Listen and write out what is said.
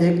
1